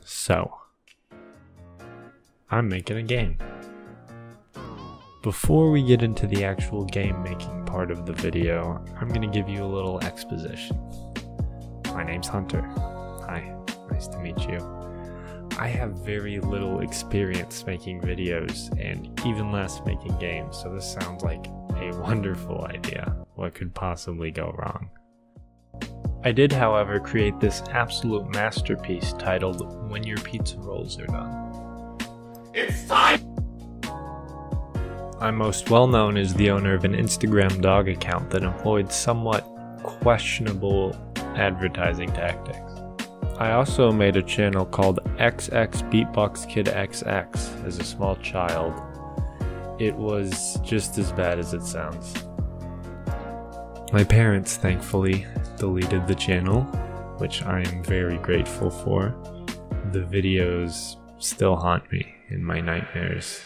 So, I'm making a game. Before we get into the actual game making part of the video, I'm going to give you a little exposition. My name's Hunter. Hi, nice to meet you. I have very little experience making videos and even less making games, so this sounds like a wonderful idea. What could possibly go wrong? I did, however, create this absolute masterpiece titled When Your Pizza Rolls Are Done. It's time! I'm most well known as the owner of an Instagram dog account that employed somewhat questionable advertising tactics. I also made a channel called XX Beatbox Kid XX as a small child. It was just as bad as it sounds. My parents, thankfully, deleted the channel, which I am very grateful for. The videos still haunt me in my nightmares.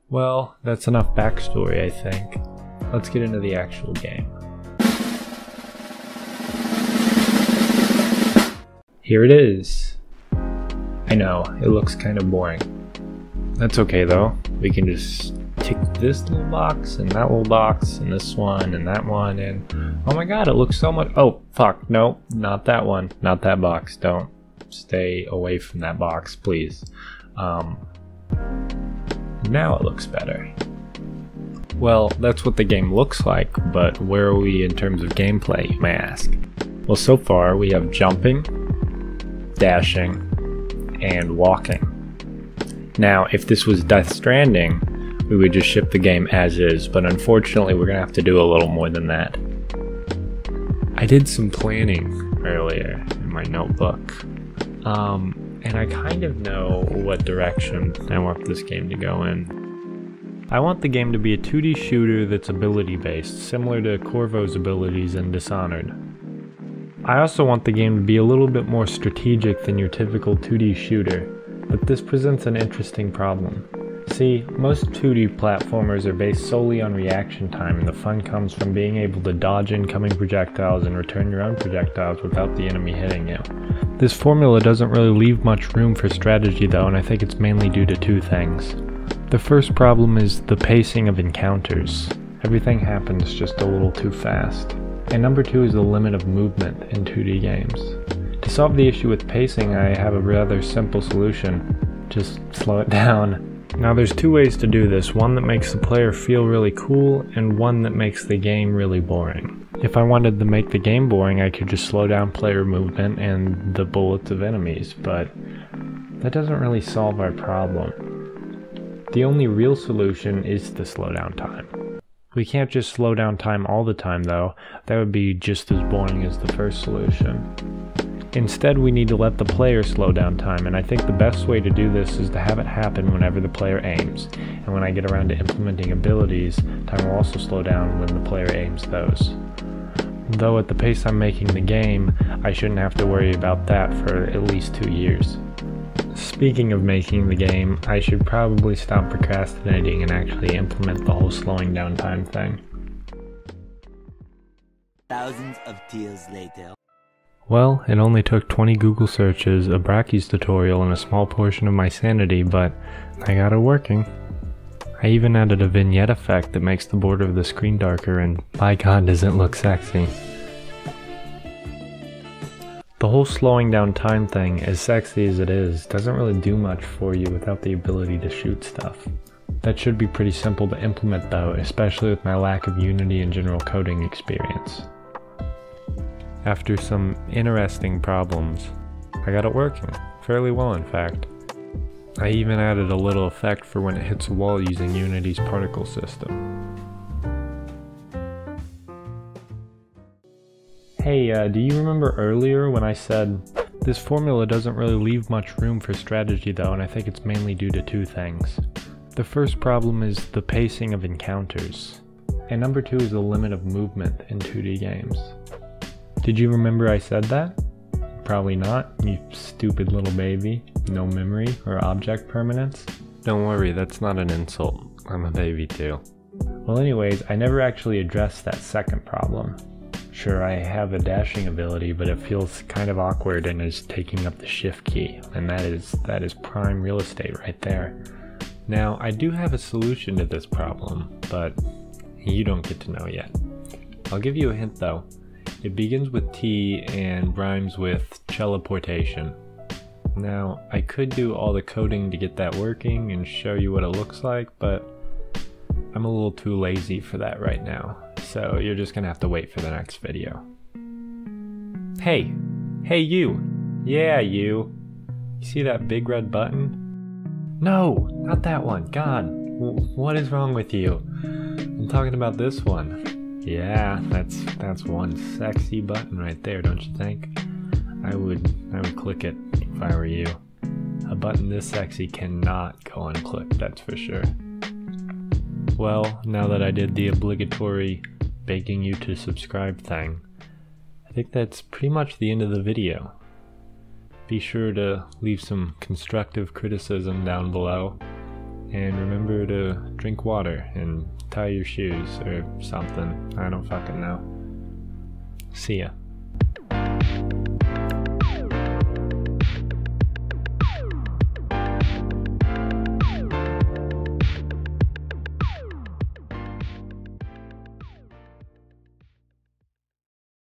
Well, that's enough backstory, I think. Let's get into the actual game. Here it is. I know, it looks kind of boring. That's okay though. We can just tick this little box and that little box and this one and that one and oh my god, it looks so much. Oh fuck, no, not that one, not that box. Don't stay away from that box, please. Now it looks better. Well, that's what the game looks like, but where are we in terms of gameplay, you may ask? Well, so far we have jumping, dashing, and walking. Now, if this was Death Stranding, we would just ship the game as is, but unfortunately we're gonna have to do a little more than that. I did some planning earlier in my notebook, and I kind of know what direction I want this game to go in. I want the game to be a 2D shooter that's ability based, similar to Corvo's abilities in Dishonored. I also want the game to be a little bit more strategic than your typical 2D shooter, but this presents an interesting problem. See, most 2D platformers are based solely on reaction time, and the fun comes from being able to dodge incoming projectiles and return your own projectiles without the enemy hitting you. This formula doesn't really leave much room for strategy though, and I think it's mainly due to two things. The first problem is the pacing of encounters. Everything happens just a little too fast. And number two is the limit of movement in 2D games. To solve the issue with pacing, I have a rather simple solution. Just slow it down. Now there's two ways to do this, one that makes the player feel really cool and one that makes the game really boring. If I wanted to make the game boring, I could just slow down player movement and the bullets of enemies, but that doesn't really solve our problem. The only real solution is to slow down time. We can't just slow down time all the time though, that would be just as boring as the first solution. Instead, we need to let the player slow down time, and I think the best way to do this is to have it happen whenever the player aims, and when I get around to implementing abilities, time will also slow down when the player aims those. Though at the pace I'm making the game, I shouldn't have to worry about that for at least 2 years. Speaking of making the game, I should probably stop procrastinating and actually implement the whole slowing down time thing. Thousands of tears later. Well, it only took 20 Google searches, a Brachy's tutorial, and a small portion of my sanity, but I got it working. I even added a vignette effect that makes the border of the screen darker, and by god does it look sexy. The whole slowing down time thing, as sexy as it is, doesn't really do much for you without the ability to shoot stuff. That should be pretty simple to implement though, especially with my lack of Unity and general coding experience. After some interesting problems, I got it working, fairly well in fact. I even added a little effect for when it hits a wall using Unity's particle system. Hey, do you remember earlier when I said, this formula doesn't really leave much room for strategy though, and I think it's mainly due to two things. The first problem is the pacing of encounters, and number two is the limit of movement in 2D games. Did you remember I said that? Probably not, you stupid little baby. No memory or object permanence. Don't worry, that's not an insult. I'm a baby too. Well anyways, I never actually addressed that second problem. Sure, I have a dashing ability, but it feels kind of awkward and is taking up the shift key, and that is prime real estate right there. Now, I do have a solution to this problem, but you don't get to know yet. I'll give you a hint though. It begins with T and rhymes with teleportation. Now, I could do all the coding to get that working and show you what it looks like, but I'm a little too lazy for that right now, so you're just gonna have to wait for the next video. Hey! Hey you! Yeah, you! You see that big red button? No! Not that one! God! What is wrong with you? I'm talking about this one. Yeah, that's one sexy button right there, don't you think? I would click it if I were you. A button this sexy cannot go unclicked, that's for sure. Well, now that I did the obligatory begging you to subscribe thing, I think that's pretty much the end of the video. Be sure to leave some constructive criticism down below, and remember to drink water and tie your shoes or something. I don't fucking know. See ya.